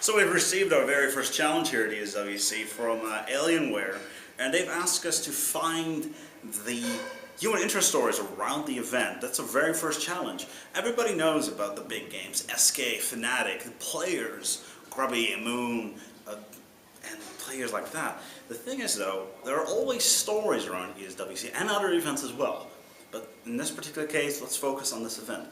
So we've received our very first challenge here at ESWC from Alienware, and they've asked us to find the human interest stories around the event. That's the very first challenge. Everybody knows about the big games, SK, Fnatic, the players, Grubby, Moon, and players like that. The thing is though, there are always stories around ESWC and other events as well. But in this particular case, let's focus on this event.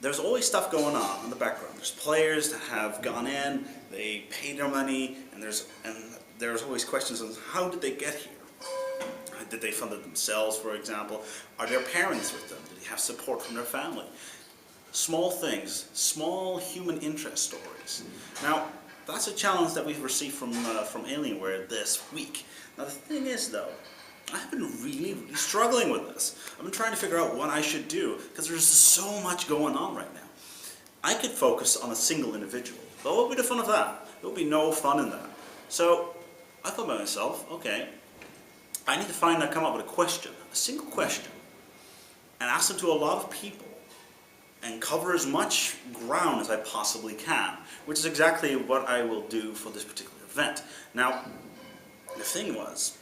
There's always stuff going on in the background. There's players that have gone in, they paid their money, and there's always questions on how did they get here? Did they fund it themselves, for example? Are their parents with them? Did they have support from their family? Small things, small human interest stories. Now, that's a challenge that we've received from Alienware this week. Now the thing is though, I've been really struggling with this. I've been trying to figure out what I should do because there's so much going on right now. I could focus on a single individual, but what would be the fun of that? There would be no fun in that. So I thought to myself, okay, I need to come up with a question, a single question, and ask them to a lot of people and cover as much ground as I possibly can, which is exactly what I will do for this particular event. Now, the thing was,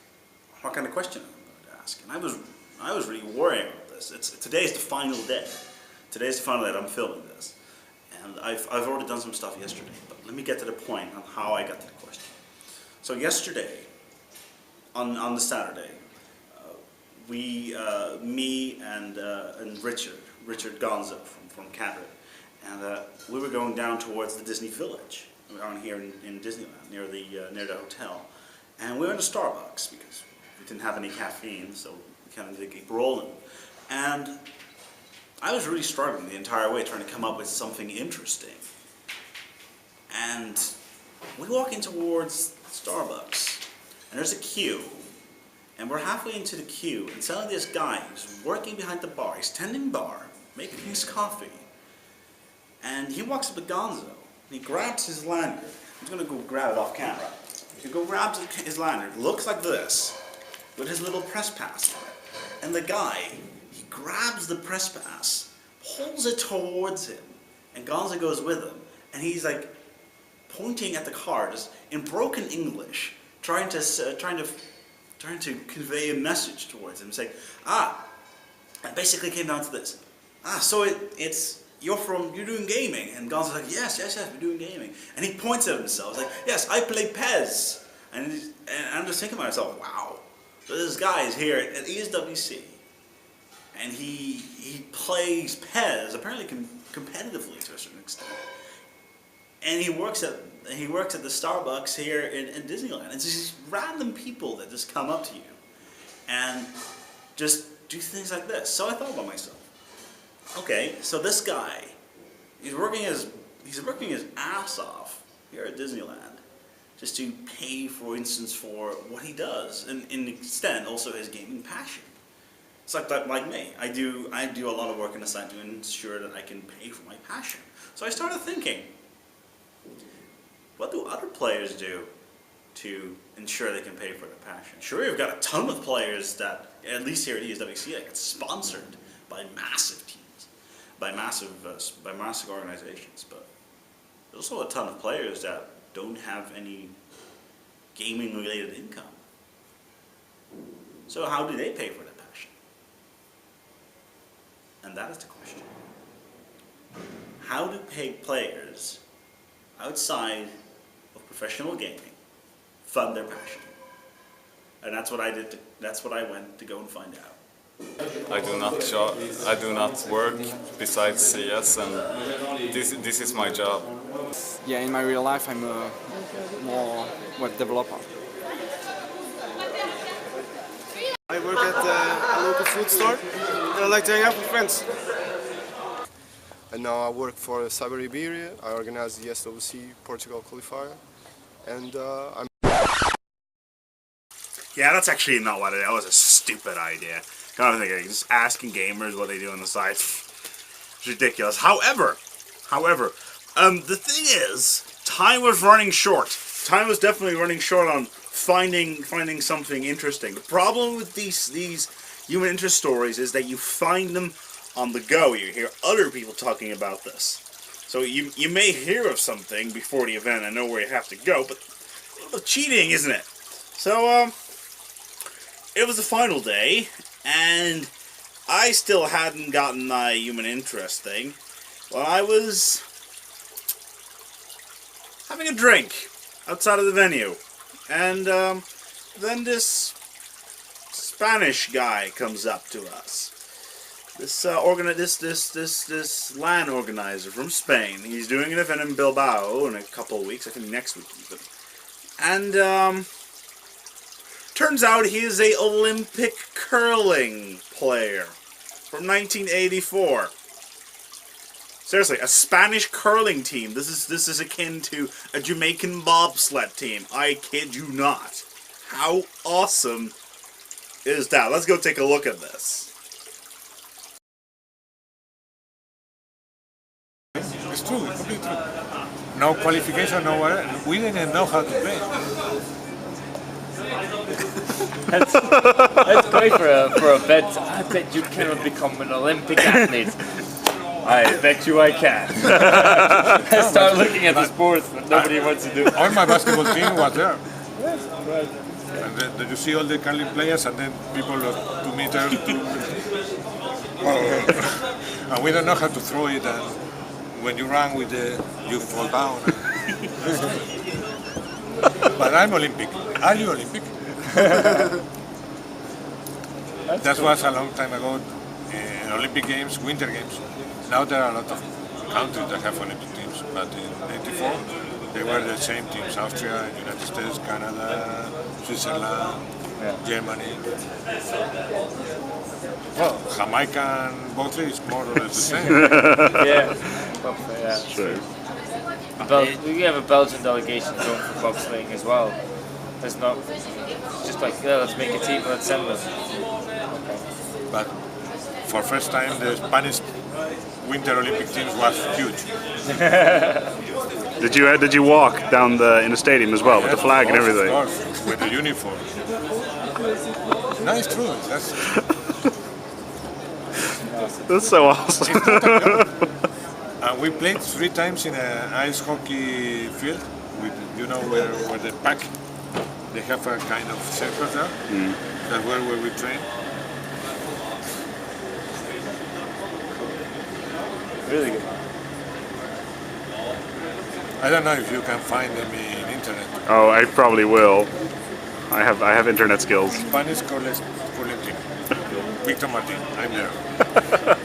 what kind of question am I going to ask? And I was really worrying about this. Today's the final day. Today's the final day that I'm filming this. And I've already done some stuff yesterday, but let me get to the point on how I got to the question. So yesterday, on the Saturday, me and Richard Gonzo from Cadre, and we were going down towards the Disney Village, around here in Disneyland, near the hotel. And we went to Starbucks because we didn't have any caffeine, so we kind of did keep rolling. And I was really struggling the entire way trying to come up with something interesting. And we walk in towards Starbucks, and there's a queue. And we're halfway into the queue, and suddenly this guy who's working behind the bar, he's tending bar, making his coffee. And he walks up to Gonzo, and he grabs his lanyard. I'm just going to go grab it off camera. He grabs his lanyard, looks like this, with his little press pass on it. And the guy, he grabs the press pass, pulls it towards him, and Gonzo goes with him. And he's like pointing at the card in broken English, trying to convey a message towards him, saying, it basically came down to this. So you're doing gaming? And Gonzo's like, yes, we're doing gaming. And he points at himself, like, yes, I play PES. And I'm just thinking to myself, wow. So this guy is here at ESWC, and he plays PES, apparently competitively to a certain extent. And he works at the Starbucks here in Disneyland. It's these random people that just come up to you and just do things like this. So I thought about myself, okay, so this guy, he's working his ass off here at Disneyland just to pay, for instance, for what he does, and in extent also his gaming passion. It's like me. I do a lot of work on the side to ensure that I can pay for my passion. So I started thinking, what do other players do to ensure they can pay for their passion? Sure, we've got a ton of players that, at least here at ESWC, that get sponsored by massive teams, by massive organizations, but there's also a ton of players that don't have any gaming-related income. So how do they pay for their passion? And that is the question. How do players outside of professional gaming fund their passion? And that's what I did. That's what I went to go and find out. I do not work besides CS, and this is my job. Yeah, in my real life I'm a more web developer. I work at a local food store, and I like to hang out with friends. And now I work for Cyber Iberia. I organize the ESWC Portugal qualifier, and I'm... Yeah, that's actually not what that was a stupid idea. Kind of thinking, just asking gamers what they do on the site. It's ridiculous. However, the thing is, time was running short. Time was definitely running short on finding something interesting. The problem with these human interest stories is that you find them on the go. You hear other people talking about this. So you may hear of something before the event and know where you have to go, but a little cheating, isn't it? So, it was the final day, and I still hadn't gotten my human interest thing. Well, I was having a drink outside of the venue, and then this Spanish guy comes up to us. This this LAN organizer from Spain. He's doing an event in Bilbao in a couple of weeks, I think next week even. And turns out he is a Olympic curling player from 1984. Seriously, a Spanish curling team. This is akin to a Jamaican bobsled team. I kid you not. How awesome is that? Let's go take a look at this. It's true, it's completely true. No qualification, no whatever. We didn't know how to play. That's great for a bet. I bet you cannot become an Olympic athlete. I bet you I can. I start looking at the sports that nobody wants to do. All my basketball team was there. And then you see all the curling players, and then people of 2 meters. And we don't know how to throw it. And when you run with you fall down. But I'm Olympic. Are you Olympic? That was a long time ago in Olympic Games, Winter Games. Now there are a lot of countries that have Olympic teams, but in '84 they were the same teams: Austria, United States, Canada, Switzerland, Germany. Well, Jamaica and bobsleigh is more or less the same. Yeah, true. We have a Belgian delegation going for bobsleighing as well. There's not just like let's make a team, let's send them. Okay. But for first time, the Spanish Winter Olympic teams was huge. Did you walk down in the stadium as well with the flag and everything? Of course, with the uniform. No, it's true. That's so awesome. And we played 3 times in an ice hockey field. With, you know where the pack, they have a kind of circle there. That's where we train. Really good. I don't know if you can find them in internet. Oh, I probably will. I have internet skills. Spanish curling team. Victor Martin, I'm there.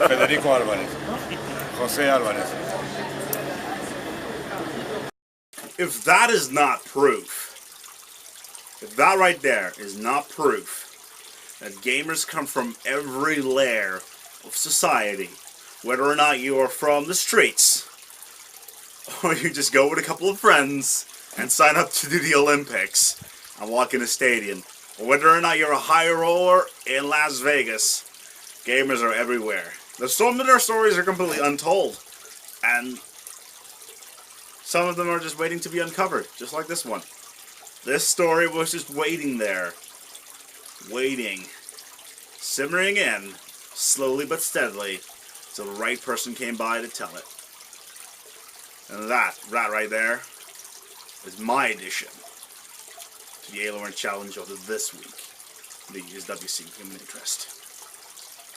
Federico Alvarez. Jose Alvarez. If that is not proof, if that right there is not proof that gamers come from every layer of society, whether or not you are from the streets, or you just go with a couple of friends and sign up to do the Olympics and walk in a stadium, or whether or not you're a high roller in Las Vegas, gamers are everywhere. Some of their stories are completely untold, and some of them are just waiting to be uncovered, just like this one. This story was just waiting there. Waiting. Simmering in, slowly but steadily, till the right person came by to tell it. And that right there is my addition to the Alienware Challenge of this week, the ESWC Human Interest.